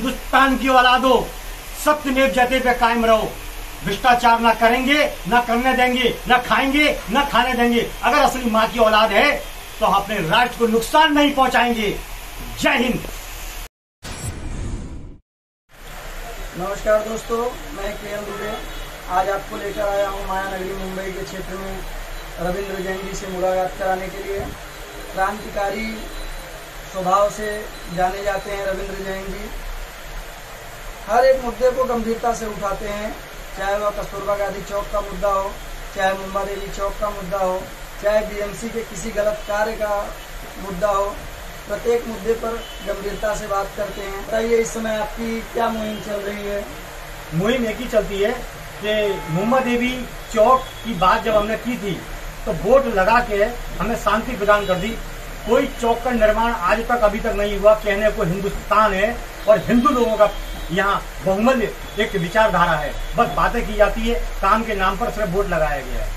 हिंदुस्तान की औलादो, सत्यमेव जयते पे कायम रहो। भ्रष्टाचार ना करेंगे, ना करने देंगे, ना खाएंगे, ना खाने देंगे। अगर असली माँ की औलाद है तो अपने राष्ट्र को नुकसान नहीं पहुंचाएंगे। जय हिंद। नमस्कार दोस्तों, मैं के एम दुबे आज आपको लेकर आया हूँ मायानगरी मुंबई के क्षेत्र में रविंद्र जैन जी से मुलाकात कराने के लिए। क्रांतिकारी स्वभाव से जाने जाते हैं रविंद्र जैन जी। हर एक मुद्दे को गंभीरता से उठाते हैं, चाहे वह कस्तूरबा गांधी चौक का मुद्दा हो, चाहे मुंबा देवी चौक का मुद्दा हो, चाहे बीएमसी के किसी गलत कार्य का मुद्दा हो। प्रत्येक मुद्दे पर गंभीरता से बात करते हैं। बताइए, इस समय आपकी क्या मुहिम चल रही है? मुहिम एक ही चलती है कि मुंबा देवी चौक की बात जब हमने की थी तो वोट लगा के हमें शांति प्रदान कर दी। कोई चौक का निर्माण आज तक अभी तक नहीं हुआ। कहने को हिंदुस्तान है और हिंदू लोगों का यहाँ बहुमूल्य एक विचारधारा है। बस बातें की जाती है, काम के नाम पर सिर्फ वोट लगाया गया है।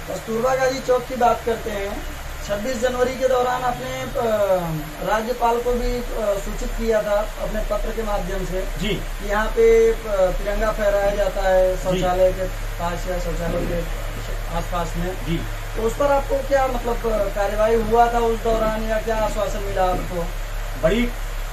कस्तूरबा गांधी चौक की बात करते हैं। 26 जनवरी के दौरान आपने राज्यपाल को भी सूचित किया था अपने पत्र के माध्यम से जी कि यहाँ पे तिरंगा फहराया जाता है शौचालय के पास या शौचालय के आसपास में जी। तो उस पर आपको क्या मतलब कार्यवाही हुआ था उस दौरान, या क्या आश्वासन मिला आपको?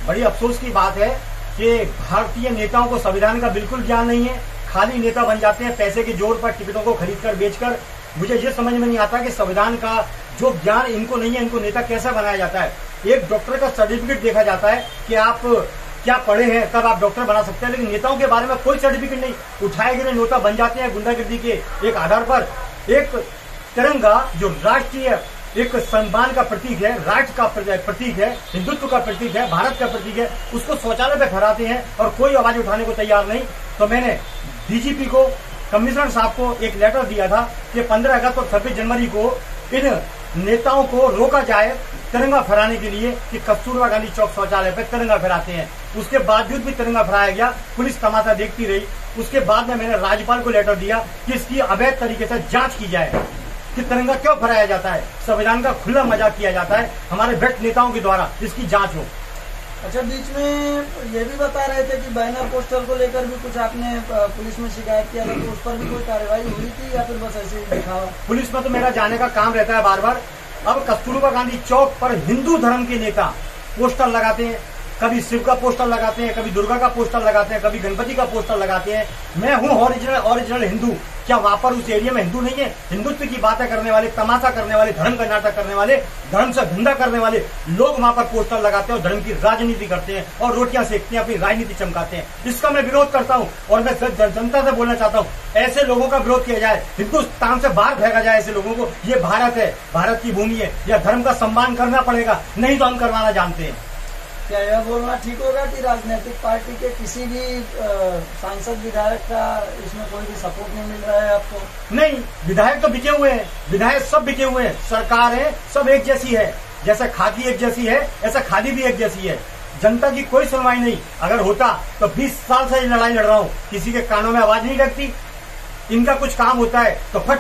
बड़ी अफसोस की बात है कि भारतीय नेताओं को संविधान का बिल्कुल ज्ञान नहीं है। खाली नेता बन जाते हैं पैसे के जोर पर, टिकटों को खरीदकर बेचकर। मुझे ये समझ में नहीं आता कि संविधान का जो ज्ञान इनको नहीं है, इनको नेता कैसे बनाया जाता है। एक डॉक्टर का सर्टिफिकेट देखा जाता है कि आप क्या पढ़े हैं, तब आप डॉक्टर बना सकते हैं, लेकिन नेताओं के बारे में कोई सर्टिफिकेट नहीं। उठाए गए नेता बन जाते हैं गुंडागिर्दी के एक आधार पर। एक तिरंगा जो राष्ट्रीय एक सम्मान का प्रतीक है, राष्ट्र का प्रतीक है, हिंदुत्व का प्रतीक है, भारत का प्रतीक है, उसको शौचालय पे फहराते हैं और कोई आवाज उठाने को तैयार नहीं। तो मैंने डीजीपी को, कमिश्नर साहब को एक लेटर दिया था कि 15 अगस्त और 26 जनवरी को इन नेताओं को रोका जाए तिरंगा फहराने के लिए कि कस्तूरबा गांधी चौक शौचालय पे तिरंगा फहराते हैं। उसके बावजूद भी तिरंगा फहराया गया, पुलिस तमाशा देखती रही। उसके बाद में मैंने राज्यपाल को लेटर दिया कि इसकी अवैध तरीके से जांच की जाए कि तिरंगा क्यों फहराया जाता है, संविधान का खुला मजाक किया जाता है हमारे भ्रष्ट नेताओं के द्वारा, इसकी जांच हो। अच्छा, बीच में ये भी बता रहे थे कि बैनर पोस्टर को लेकर भी कुछ आपने पुलिस में शिकायत किया था, तो उस पर भी कोई कार्रवाई हुई थी या फिर बस ऐसे ही दिखावा? पुलिस में तो मेरा जाने का काम रहता है बार बार। अब कस्तूरबा गांधी चौक पर हिंदू धर्म के नेता पोस्टर लगाते हैं, कभी शिव का पोस्टर लगाते हैं, कभी दुर्गा का पोस्टर लगाते हैं, कभी गणपति का पोस्टर लगाते हैं। मैं हूँ ओरिजिनल हिंदू। क्या वहां पर उस एरिया में हिंदू नहीं है? हिंदुत्व की बातें करने वाले, तमाशा करने वाले, धर्म का नाटक करने वाले, धर्म से धंधा करने वाले लोग वहां पर पोस्टर लगाते हैं और धर्म की राजनीति करते हैं और रोटियां सेकते हैं, अपनी राजनीति चमकाते हैं। इसका मैं विरोध करता हूं और मैं जनता से बोलना चाहता हूं, ऐसे लोगों का विरोध किया जाए, हिंदुस्तान से बाहर फेंका जाए ऐसे लोगों को। ये भारत है, भारत की भूमि है, या धर्म का सम्मान करना पड़ेगा, नहीं तो हम करवाना जानते हैं। क्या यह बोलना ठीक होगा कि राजनीतिक पार्टी के किसी भी सांसद विधायक का इसमें कोई भी सपोर्ट नहीं मिल रहा है आपको? नहीं, विधायक तो बिके हुए हैं, विधायक सब बिके हुए हैं। सरकार है, सब एक जैसी है। जैसे खाकी एक जैसी है, ऐसा खादी भी एक जैसी है। जनता की कोई सुनवाई नहीं। अगर होता तो 20 साल से लड़ाई लड़ रहा हूं, किसी के कानों में आवाज नहीं लगती। इनका कुछ काम होता है तो फट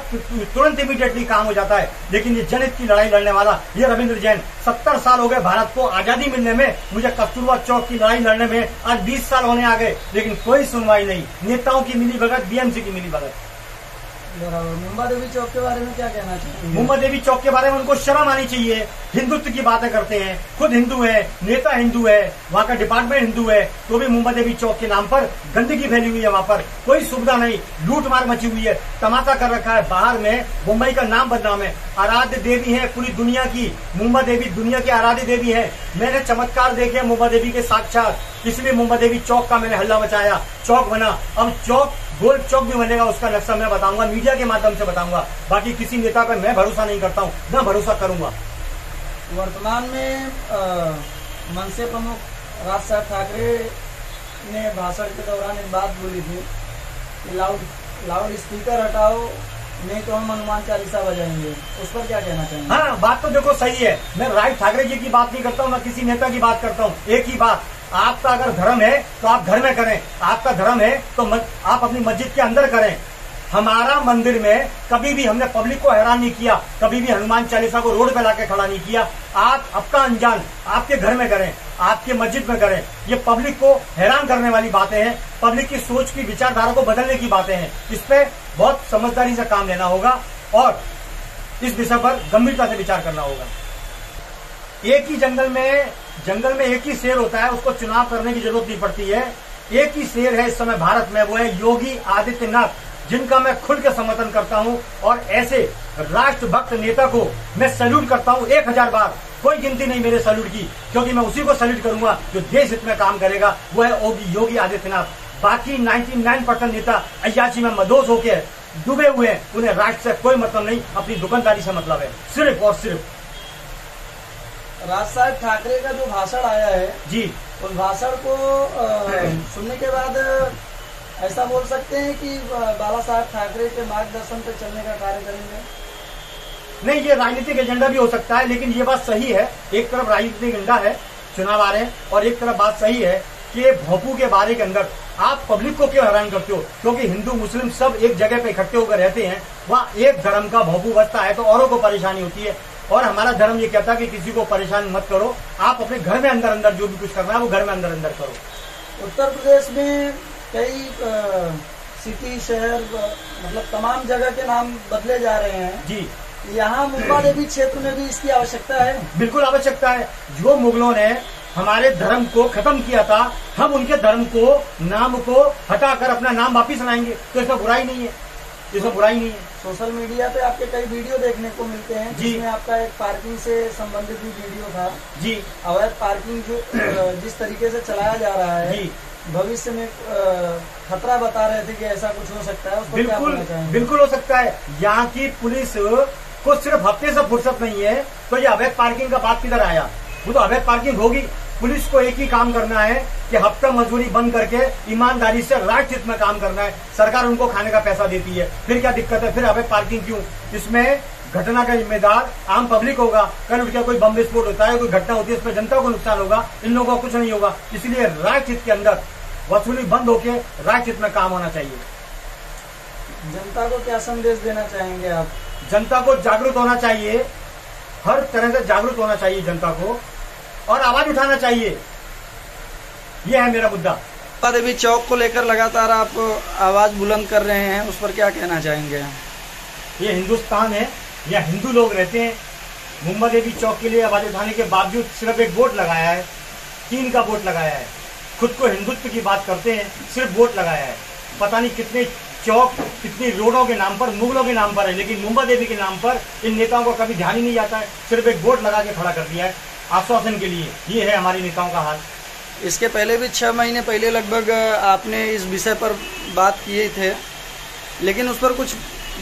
तुरंत इमीडिएटली काम हो जाता है, लेकिन ये जनहित की लड़ाई लड़ने वाला ये रविंद्र जैन, 70 साल हो गए भारत को आजादी मिलने में, मुझे कस्तूरबा चौक की लड़ाई लड़ने में आज 20 साल होने आ गए, लेकिन कोई सुनवाई नहीं। नेताओं की मिली भगत, बीएमसी की मिली भगत। मुंबा देवी चौक के बारे में क्या कहना चाहिए? मुंबा देवी चौक के बारे में उनको शर्म आनी चाहिए। हिंदुत्व की बातें करते हैं, खुद हिंदू है, नेता हिंदू है, वहाँ का डिपार्टमेंट हिंदू है, तो भी मुंबा देवी चौक के नाम पर गंदगी फैली हुई है। वहाँ पर कोई सुविधा नहीं, लूट मार मची हुई है, तमाशा कर रखा है। बाहर में मुंबई का नाम बदनाम है। आराध्य देवी है पूरी दुनिया की, मुंबा देवी दुनिया की आराध्य देवी है। मैंने चमत्कार देखे मुंबा देवी के साक्षात, इसलिए मुंबा देवी चौक का मैंने हल्ला मचाया, चौक बना। अब चौक गोल चौक भी बनेगा, उसका नक्शा मैं बताऊंगा, मीडिया के माध्यम से बताऊंगा। बाकी किसी नेता पर मैं भरोसा नहीं करता हूं, न भरोसा करूंगा। वर्तमान में मनसे प्रमुख राज साहब ठाकरे ने भाषण के दौरान एक बात बोली थी कि लाउड स्पीकर हटाओ, नहीं तो हम हनुमान चालीसा बजाएंगे। उस पर क्या कहना चाहेंगे? हाँ, बात तो देखो सही है। मैं राज ठाकरे जी की बात नहीं करता हूँ, मैं किसी नेता की बात करता हूँ। एक ही बात, आपका अगर धर्म है तो आप घर में करें, आपका धर्म है तो आप अपनी मस्जिद के अंदर करें। हमारा मंदिर में कभी भी हमने पब्लिक को हैरान नहीं किया, कभी भी हनुमान चालीसा को रोड पे लाके खड़ा नहीं किया। आप आपका अनजान आपके घर में करें। आपके मस्जिद में करें। ये पब्लिक को हैरान करने वाली बातें हैं, पब्लिक की सोच की विचारधारा को बदलने की बातें हैं। इस पे बहुत समझदारी से काम लेना होगा और इस विषय पर गंभीरता से विचार करना होगा। एक ही जंगल में एक ही शेर होता है, उसको चुनाव करने की जरूरत नहीं पड़ती है। एक ही शेर है इस समय भारत में, वो है योगी आदित्यनाथ, जिनका मैं खुल के समर्थन करता हूं। और ऐसे राष्ट्रभक्त नेता को मैं सैल्यूट करता हूं 1000 बार, कोई गिनती नहीं मेरे सैल्यूट की, क्योंकि मैं उसी को सैल्यूट करूंगा जो देश हित में काम करेगा, वो है योगी आदित्यनाथ। बाकी 99% नेता अय्याशी में मदोस होके डूबे हुए हैं, उन्हें राष्ट्र से कोई मतलब नहीं, अपनी दुकानदारी से मतलब है सिर्फ और सिर्फ। राज साहब ठाकरे का जो भाषण आया है जी, उस भाषण को सुनने के बाद ऐसा बोल सकते हैं कि बाला साहब ठाकरे के मार्गदर्शन पे चलने का कार्य करेंगे? नहीं, ये राजनीतिक एजेंडा भी हो सकता है, लेकिन ये बात सही है, एक तरफ राजनीतिक एजेंडा है, चुनाव आ रहे हैं, और एक तरफ बात सही है कि भोंपू के बारे के अंदर आप पब्लिक को क्यों हैरान करते हो? क्योंकि हिंदू मुस्लिम सब एक जगह पे इकट्ठे होकर रहते हैं, वहाँ एक धर्म का भोंपू बजता है तो औरों को परेशानी होती है। और हमारा धर्म ये कहता है कि किसी को परेशान मत करो, आप अपने घर में अंदर अंदर जो भी कुछ करना है वो घर में अंदर अंदर करो। उत्तर प्रदेश में कई सिटी, शहर, मतलब तमाम जगह के नाम बदले जा रहे हैं जी। यहाँ मुंबा देवी क्षेत्र में भी इसकी आवश्यकता है? बिल्कुल आवश्यकता है। जो मुगलों ने हमारे धर्म को खत्म किया था, हम उनके धर्म को, नाम को हटाकर अपना नाम वापिस लाएंगे, तो इसमें बुराई नहीं है, इसमें बुराई नहीं है। सोशल मीडिया पे आपके कई वीडियो देखने को मिलते हैं, जिसमें आपका एक पार्किंग से संबंधित भी वीडियो था जी। अवैध पार्किंग जो जिस तरीके से चलाया जा रहा है जी, भविष्य में खतरा बता रहे थे कि ऐसा कुछ हो सकता है, उसको क्या बोलना चाहेंगे? बिल्कुल हो सकता है। यहाँ की पुलिस को सिर्फ हफ्ते से फुर्सत नहीं है, तो ये अवैध पार्किंग का बात किधर आया? वो तो अवैध पार्किंग होगी। पुलिस को एक ही काम करना है कि हफ्ता मजदूरी बंद करके ईमानदारी से राष्ट्र हित में काम करना है। सरकार उनको खाने का पैसा देती है, फिर क्या दिक्कत है? फिर अवैध पार्किंग क्यों? इसमें घटना का जिम्मेदार आम पब्लिक होगा। कल उठ के कोई बम विस्फोट होता है, कोई घटना होती है, इसमें जनता को नुकसान होगा, इन लोगों को कुछ नहीं होगा। इसलिए राष्ट्र हित के अंदर वसूली बंद होके राष्ट्र हित में काम होना चाहिए। जनता को क्या संदेश देना चाहेंगे आप? जनता को जागरूक होना चाहिए, हर तरह से जागरूक होना चाहिए जनता को, और आवाज उठाना चाहिए। यह है मेरा मुद्दा। देवी चौक को लेकर लगातार आप आवाज बुलंद कर रहे हैं, उस पर क्या कहना चाहेंगे? ये हिंदुस्तान है, यहाँ हिंदू लोग रहते हैं। मुंबा देवी चौक के लिए आवाज उठाने के बावजूद सिर्फ एक वोट लगाया है, 3 का वोट लगाया है। खुद को हिंदुत्व की बात करते हैं, सिर्फ वोट लगाया है। पता नहीं कितने चौक, कितनी रोडों के नाम पर, मुगलों के नाम पर है, लेकिन मुंबा देवी के नाम पर इन नेताओं को कभी ध्यान ही नहीं जाता है। सिर्फ एक वोट लगा के खड़ा कर दिया है आश्वासन के लिए। ये है हमारे नेताओं का हाल। इसके पहले भी 6 महीने पहले लगभग आपने इस विषय पर बात किए थे, लेकिन उस पर कुछ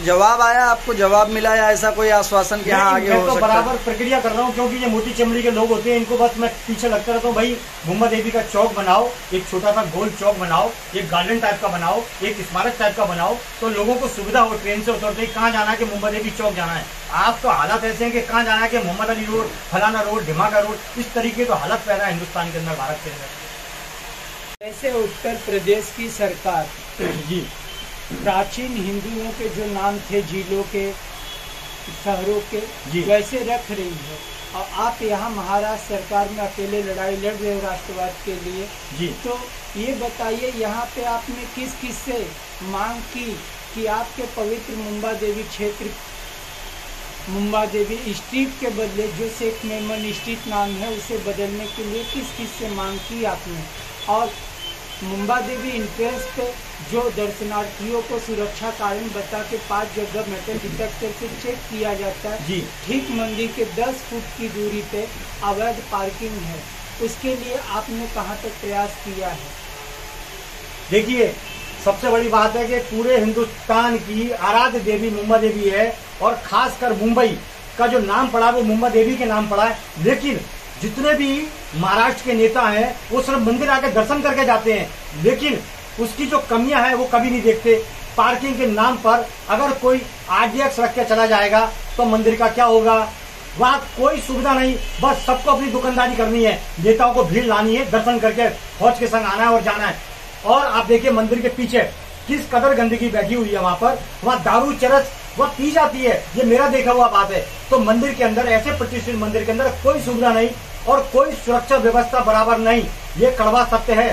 जवाब आया? आपको जवाब मिला या ऐसा कोई आश्वासन के यहाँ आगे हो सकता है? मैं तो बराबर प्रक्रिया कर रहा हूँ, क्योंकि ये मोटी चमड़ी के लोग होते हैं, इनको बस मैं पीछे लगता रहता हूँ। भाई मुंबा देवी का चौक बनाओ, एक छोटा सा गोल चौक बनाओ, एक गार्डन टाइप का बनाओ, एक स्मारक टाइप का बनाओ, तो लोगों को सुविधा हो ट्रेन से उतरते ही कहाँ जाना है कि मुंबा देवी चौक जाना है। आज तो हालत ऐसे हैं कि कहाँ जाना है कि मोहम्मद अली रोड, फलाना रोड, ढिमाका रोड, इस तरीके तो हालत पैदा है हिंदुस्तान के अंदर, भारत के अंदर। जैसे उत्तर प्रदेश की सरकार जी प्राचीन हिंदुओं के जो नाम थे झीलों के, शहरों के, वैसे रख रही है, और आप यहाँ महाराष्ट्र सरकार में अकेले लड़ाई लड़ रहे हो राष्ट्रवाद के लिए जी। तो ये बताइए, यहाँ पे आपने किस किस से मांग की कि आपके पवित्र मुंबा देवी क्षेत्र, मुंबा देवी स्ट्रीट के बदले जो शेख मेमन स्ट्रीट नाम है उसे बदलने के लिए किस किस से मांग की आपने? और मुंबा देवी इंट्रेंस पे जो दर्शनार्थियों को सुरक्षा कारण बता के 5 जगह मेटल डिटेक्टर से चेक किया जाता है जी, ठीक मंदिर के 10 फुट की दूरी पे अवैध पार्किंग है, उसके लिए आपने कहाँ तक प्रयास किया है? देखिए, सबसे बड़ी बात है कि पूरे हिंदुस्तान की आराध्य देवी मुंबा देवी है, और खासकर मुंबई का जो नाम पड़ा वो मुंबा देवी के नाम पड़ा है। लेकिन जितने भी महाराष्ट्र के नेता हैं वो सिर्फ मंदिर आके दर्शन करके जाते हैं, लेकिन उसकी जो कमियां हैं वो कभी नहीं देखते। पार्किंग के नाम पर अगर कोई RDX रख के चला जाएगा तो मंदिर का क्या होगा? वहाँ कोई सुविधा नहीं, बस सबको अपनी दुकानदारी करनी है, नेताओं को भीड़ लानी है, दर्शन करके फौज के संग आना है और जाना है। और आप देखिए मंदिर के पीछे किस कदर गंदगी बैठी हुई है, वहाँ दारू चरस वह पी जाती है, ये मेरा देखा हुआ बात है। तो मंदिर के अंदर, ऐसे प्रतिष्ठित मंदिर के अंदर कोई सुविधा नहीं, और कोई सुरक्षा व्यवस्था बराबर नहीं। ये कड़वा सत्य है।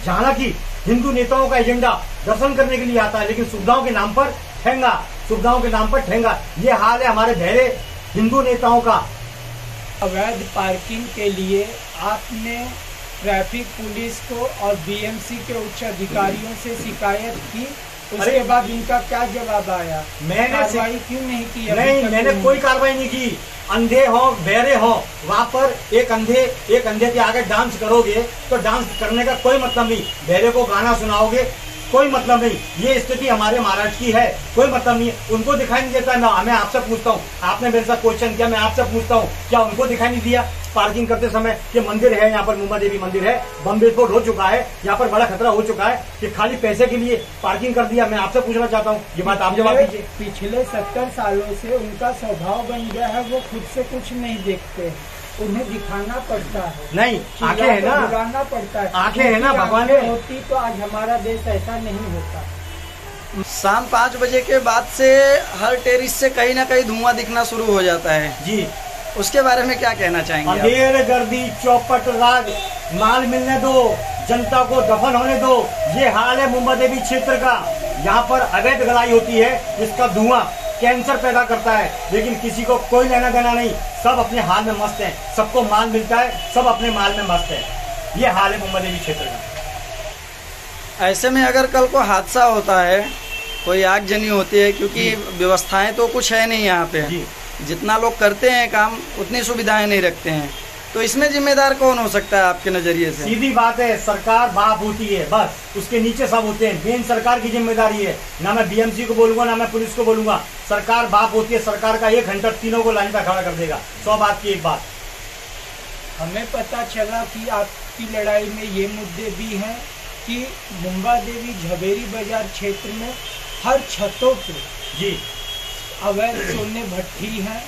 हालांकि हिंदू नेताओं का एजेंडा दर्शन करने के लिए आता है, लेकिन सुविधाओं के नाम पर ठेंगा, सुविधाओं के नाम पर ठेंगा। ये हाल है हमारे बहरे हिंदू नेताओं का। अवैध पार्किंग के लिए आपने ट्रैफिक पुलिस को और बीएमसी के उच्च अधिकारियों से शिकायत की, उसके बाद इनका क्या जवाब आया? मैंने कार्रवाई क्यों नहीं की? नहीं, मैंने कोई कार्रवाई नहीं की। अंधे हो बहरे हो, वहाँ पर एक अंधे के आगे डांस करोगे तो डांस करने का कोई मतलब नहीं। बहरे को गाना सुनाओगे कोई मतलब नहीं। ये स्थिति हमारे महाराष्ट्र की है, कोई मतलब नहीं है। उनको दिखाई नहीं देता ना। मैं आपसे पूछता हूँ, आपने मेरे साथ क्वेश्चन किया, मैं आपसे पूछता हूँ, क्या उनको दिखाई नहीं दिया पार्किंग करते समय? ये मंदिर है, यहाँ पर मुंबा देवी मंदिर है, बम विस्फोट हो चुका है, यहाँ पर बड़ा खतरा हो चुका है कि खाली पैसे के लिए पार्किंग कर दिया। मैं आपसे पूछना चाहता हूँ, ये बात आप जवाब दीजिए। पिछले 70 सालों से उनका स्वभाव बन गया है, वो खुद से कुछ नहीं देखते, उन्हें दिखाना पड़ता है। नहीं, आंखें है ना, बुलाना पड़ता है। आंखें है ना, भगवान ने होती तो आज हमारा देश ऐसा नहीं होता। शाम 5 बजे के बाद से हर टेरिस से कहीं ना कहीं धुआं दिखना शुरू हो जाता है जी। उसके बारे में क्या कहना चाहेंगे आप? अंधेर गर्दी चौपट राग, माल मिलने दो, जनता को दफन होने दो। ये हाल है मुंबा देवी क्षेत्र का। यहाँ पर अवैध गलाई होती है, जिसका धुआं कैंसर पैदा करता है, लेकिन किसी को कोई लेना देना नहीं। सब अपने हाल में मस्त हैं, सबको माल मिलता है, सब अपने माल में मस्त है। ये हाल है मुंबा देवी क्षेत्र का। ऐसे में अगर कल को हादसा होता है, कोई आगजनी होती है, क्योंकि व्यवस्थाएं तो कुछ है नहीं यहाँ पे, जितना लोग करते हैं काम उतनी सुविधाएं नहीं रखते हैं, तो इसमें जिम्मेदार कौन हो सकता है आपके नजरिए से? सीधी बात है, सरकार बाप होती है, बस उसके नीचे सब होते हैं। मेन सरकार की जिम्मेदारी है। ना मैं बीएमसी को बोलूंगा, ना मैं पुलिस को बोलूंगा, सरकार बाप होती है। सरकार का 1 घंटा तीनों को लाइन पर खड़ा कर देगा। 100 बात की एक बात। हमें पता चला कि आपकी लड़ाई में ये मुद्दे भी हैं कि मुंबा देवी झवेरी बाजार क्षेत्र में हर छतों पे जी अवैध सोने भट्टी है,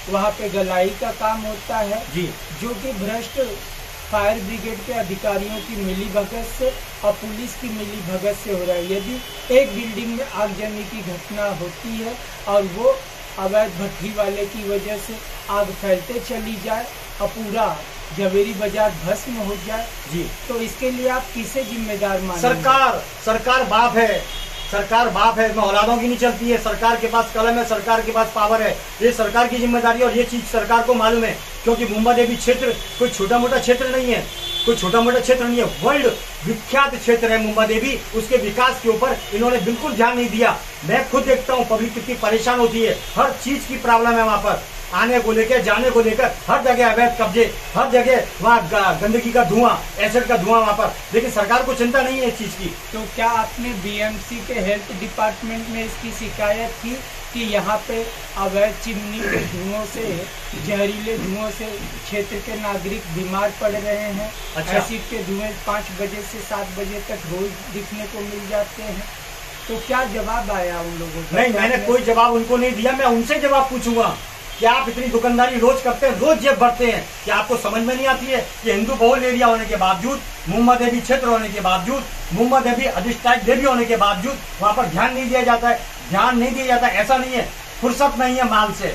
वहाँ पे गलाई का काम होता है जी, जो कि भ्रष्ट फायर ब्रिगेड के अधिकारियों की मिलीभगत से और पुलिस की मिलीभगत से हो रहा है। यदि एक बिल्डिंग में आगजनी की घटना होती है और वो अवैध भट्टी वाले की वजह से आग फैलते चली जाए और पूरा झवेरी बाजार भस्म हो जाए जी, तो इसके लिए आप किसे जिम्मेदार मानेंगे? सरकार बाप है। सरकार बाप है, इसमें औलादों की नहीं चलती है। सरकार के पास कलम है, सरकार के पास पावर है। ये सरकार की जिम्मेदारी, और ये चीज सरकार को मालूम है, क्योंकि मुंबा देवी क्षेत्र कोई छोटा मोटा क्षेत्र नहीं है, कोई छोटा मोटा क्षेत्र नहीं है। वर्ल्ड विख्यात क्षेत्र है मुंबा देवी। उसके विकास के ऊपर इन्होंने बिल्कुल ध्यान नहीं दिया। मैं खुद देखता हूँ पब्लिक कितनी परेशान होती है। हर चीज की प्रॉब्लम है वहाँ पर, आने को लेकर, जाने को लेकर, हर जगह अवैध कब्जे, हर जगह वहाँ गंदगी का धुआं, एसिड का धुआं वहाँ पर, लेकिन सरकार को चिंता नहीं है इस चीज की। तो क्या आपने बीएमसी के हेल्थ डिपार्टमेंट में इसकी शिकायत की कि यहाँ पे अवैध चिमनी के धुओं से, जहरीले धुओं से क्षेत्र के नागरिक बीमार पड़ रहे हैं? अच्छा। एसिड के धुएं 5 बजे से 7 बजे तक रोज दिखने को मिल जाते हैं, तो क्या जवाब आया उन लोगों का? नहीं, मैंने कोई जवाब उनको नहीं दिया। मैं उनसे जवाब पूछूंगा कि आप इतनी दुकानदारी रोज करते हैं, रोज जेब भरते हैं, कि आपको समझ में नहीं आती है कि हिंदू बहुल एरिया होने के बावजूद, मुंबा देवी क्षेत्र होने के बावजूद, मुंबा देवी अधिष्ठायक देवी होने के बावजूद वहाँ पर ध्यान नहीं दिया जाता है? ध्यान नहीं दिया जाता, ऐसा नहीं है, फुर्सत नहीं है माल से,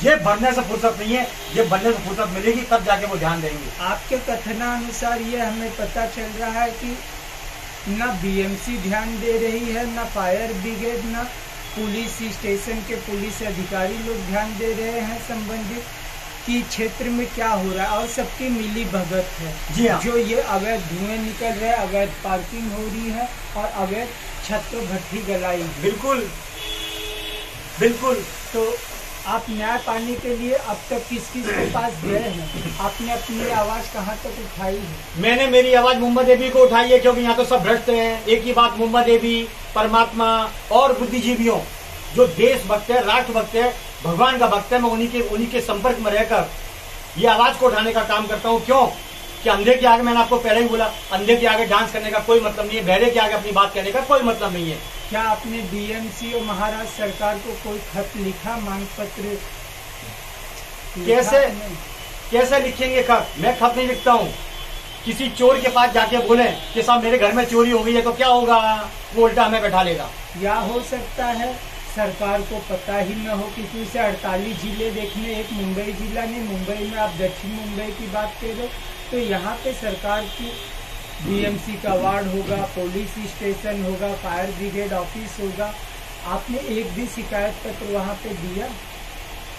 ये भरने से फुर्सत नहीं है। ये बनने से फुर्सत मिलेगी तब जाके वो ध्यान देंगे। आपके कथनानुसार ये हमें पता चल रहा है कि न बीएमसी ध्यान दे रही है, न फायर ब्रिगेड, न पुलिस स्टेशन के पुलिस अधिकारी लोग ध्यान दे रहे हैं संबंधित कि क्षेत्र में क्या हो रहा है, और सबकी मिली भगत है। जी हाँ। जो ये अवैध धुएं निकल रहे हैं, अवैध पार्किंग हो रही है और अवैध छत भट्टी गलाई। बिल्कुल बिल्कुल। तो आप न्याय पाने के लिए अब तक किस किस के पास गए हैं? आपने अपनी आवाज कहाँ तक उठाई है? मैंने मेरी आवाज मुंबा देवी को उठाई है, क्योंकि यहाँ तो सब भ्रष्ट हैं। एक ही बात, मुंबा देवी, परमात्मा और बुद्धिजीवियों जो देशभक्त है, राष्ट्रभक्त है, भगवान का भक्त है, मैं उन्हीं के संपर्क में रहकर ये आवाज को उठाने का काम करता हूँ। क्यों कि अंधे के आगे, मैंने आपको पहले ही बोला, अंधे के आगे डांस करने का कोई मतलब नहीं है, बहरे के आगे अपनी बात कहने का कोई मतलब नहीं है। क्या आपने बीएमसी और महाराष्ट्र सरकार को कोई खत लिखा, मांग पत्र? कैसे लिखेंगे खत? मैं खत नहीं लिखता हूँ। किसी चोर के पास जाके बोले कि साहब मेरे घर में चोरी हो गई है, तो क्या होगा? वो उल्टा हमें बैठा लेगा। या हो सकता है सरकार को पता ही न हो किसी से 48 जिले देखने, एक मुंबई जिला नहीं, मुंबई में आप दक्षिण मुंबई की बात कर रहे हो, तो यहाँ पे सरकार की बीएमसी का वार्ड होगा, पुलिस स्टेशन होगा, फायर ब्रिगेड ऑफिस होगा, आपने एक भी शिकायत पत्र वहाँ पे दिया?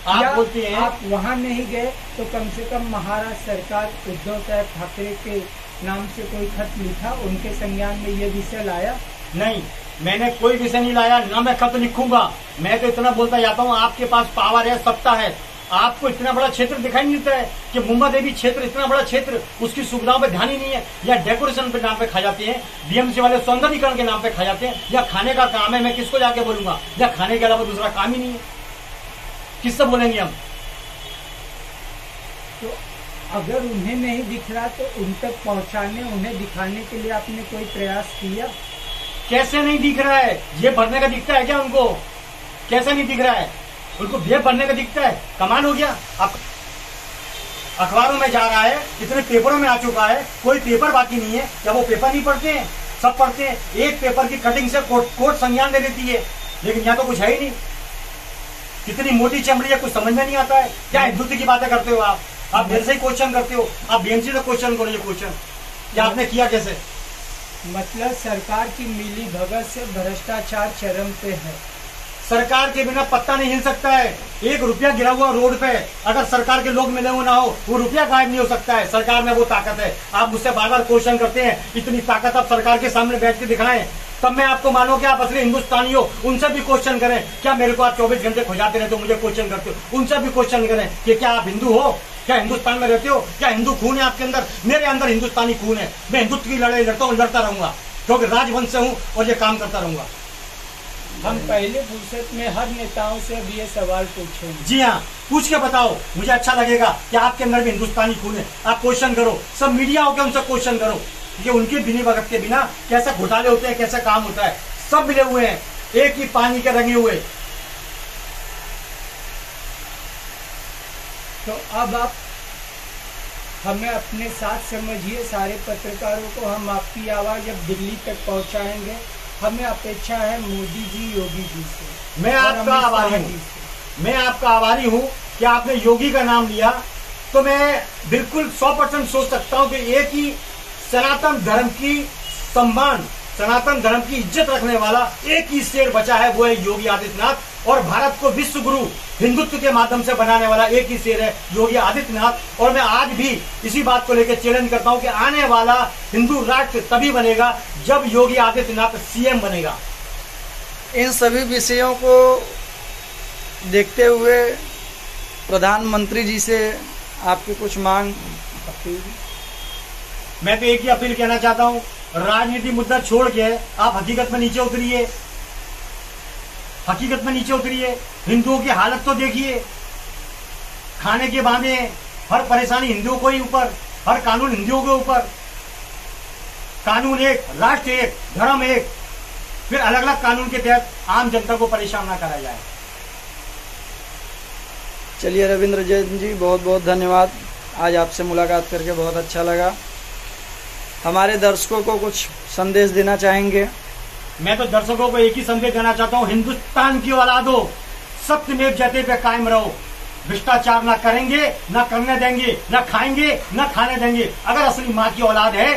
आप बोलते हैं आप वहाँ नहीं गए तो कम से कम महाराष्ट्र सरकार उद्धव साहब ठाकरे के नाम से कोई खत लिखा, उनके संज्ञान में ये विषय लाया? नहीं, मैंने कोई विषय नहीं लाया, ना मैं खत लिखूंगा। मैं तो इतना बोलता जाता हूँ, आपके पास पावर है, सत्ता है, आपको इतना बड़ा क्षेत्र दिखाई नहीं देता है कि मुंबा देवी क्षेत्र इतना बड़ा क्षेत्र, उसकी सुविधाओं पे ध्यान ही नहीं है, या डेकोरेशन पे नाम पे खा जाते हैं, बीएमसी वाले सौंदर्यीकरण के नाम पे खा जाते हैं, या खाने का काम है, मैं किसको जाके बोलूंगा, या खाने के अलावा दूसरा काम ही नहीं है, किससे बोलेंगे हम? तो अगर उन्हें नहीं दिख रहा तो उन तक पहुंचाने, उन्हें दिखाने के लिए आपने कोई प्रयास किया? कैसे नहीं दिख रहा है? ये भरने का दिखता है क्या उनको? कैसे नहीं दिख रहा है उनको? जेब भरने का दिखता है? कमाल हो गया। अब अखबारों में जा रहा है, इतने पेपरों में आ चुका है, कोई पेपर बाकी नहीं है। क्या वो पेपर नहीं पढ़ते हैं? सब पढ़ते हैं। एक पेपर की कटिंग से कोर्ट संज्ञान दे देती है, लेकिन यहाँ तो कुछ है ही नहीं। कितनी मोटी चमड़ी है, कुछ समझ में नहीं आता है। क्या हिंदुत्व की बातें करते हो आप मेरे से ही क्वेश्चन करते हो। आप बीएमसी से क्वेश्चन करो, ये क्वेश्चन क्या आपने किया कैसे? मतलब सरकार की मिली भगत से भ्रष्टाचार चरम पे है। सरकार के बिना पत्ता नहीं हिल सकता है। 1 रुपया गिरा हुआ रोड पे, अगर सरकार के लोग मिले हुए ना हो, वो रुपया गायब नहीं हो सकता है। सरकार में वो ताकत है। आप मुझसे बार बार क्वेश्चन करते हैं, इतनी ताकत आप सरकार के सामने बैठ के दिखाएं, तब मैं आपको मानो कि आप असली हिंदुस्तानी हो। उनसे भी क्वेश्चन करें। क्या मेरे को आप 24 घंटे खुजाते रहते हो, मुझे क्वेश्चन करते हो? उनसे भी क्वेश्चन करें कि क्या आप हिंदू हो? क्या हिंदुस्तान में रहते हो? क्या हिंदू खून है आपके अंदर? मेरे अंदर हिंदुस्तानी खून है। मैं हिंदुत्व की लड़ाई लड़ता हूँ, लड़ता रहूंगा, क्योंकि राजवंश से हूँ और ये काम करता रहूंगा। हम पहले फुर्सत में हर नेताओं से अब ये सवाल पूछेंगे। जी हाँ, पूछ के बताओ, मुझे अच्छा लगेगा कि आपके अंदर भी हिंदुस्तानी खून है। आप क्वेश्चन करो, सब मीडिया होकर उनसे क्वेश्चन करो कि उनके बिनी वक्त के बिना कैसे घोटाले होते हैं, कैसे काम होता है। सब मिले हुए हैं, एक ही पानी के रंगे हुए। तो अब आप हमें अपने साथ समझिए, सारे पत्रकारों को हम आपकी आवाज जब दिल्ली तक पहुंचाएंगे। हमें अपेक्षा है मोदी जी, योगी जी से। मैं आपका आभारी हूँ। मैं आपका आभारी हूँ कि आपने योगी का नाम लिया, तो मैं बिल्कुल 100% सोच सकता हूँ कि एक ही सनातन धर्म की सम्मान, सनातन धर्म की इज्जत रखने वाला एक ही शेर बचा है, वो है योगी आदित्यनाथ। और भारत को विश्व गुरु हिंदुत्व के माध्यम से बनाने वाला एक ही शेर है, योगी आदित्यनाथ। और मैं आज भी इसी बात को लेकर चैलेंज करता हूं कि आने वाला हिंदू राष्ट्र तभी बनेगा जब योगी आदित्यनाथ सीएम बनेगा। इन सभी विषयों को देखते हुए प्रधानमंत्री जी से आपकी कुछ मांग? मैं तो एक ही अपील कहना चाहता हूं, राजनीति मुद्दा छोड़ के आप हकीकत में नीचे उतरिए। हकीकत में नीचे उतरिए। हिंदुओं की हालत तो देखिए, खाने के बहाने हर परेशानी हिंदुओं को ही ऊपर, हर कानून हिंदुओं के ऊपर। कानून एक, राष्ट्र एक, धर्म एक, फिर अलग अलग कानून के तहत आम जनता को परेशान ना करा जाए। चलिए रविंद्र जैन जी, बहुत बहुत धन्यवाद। आज आपसे मुलाकात करके बहुत अच्छा लगा। हमारे दर्शकों को कुछ संदेश देना चाहेंगे? मैं तो दर्शकों को एक ही संदेश देना चाहता हूँ, हिंदुस्तान की औलादो, सत्यमेव जयते पे कायम रहो। भ्रष्टाचार ना करेंगे, ना करने देंगे, ना खाएंगे, ना खाने देंगे। अगर असली माँ की औलाद है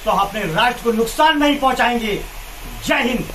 तो अपने राष्ट्र को नुकसान नहीं पहुंचाएंगे। जय हिंद।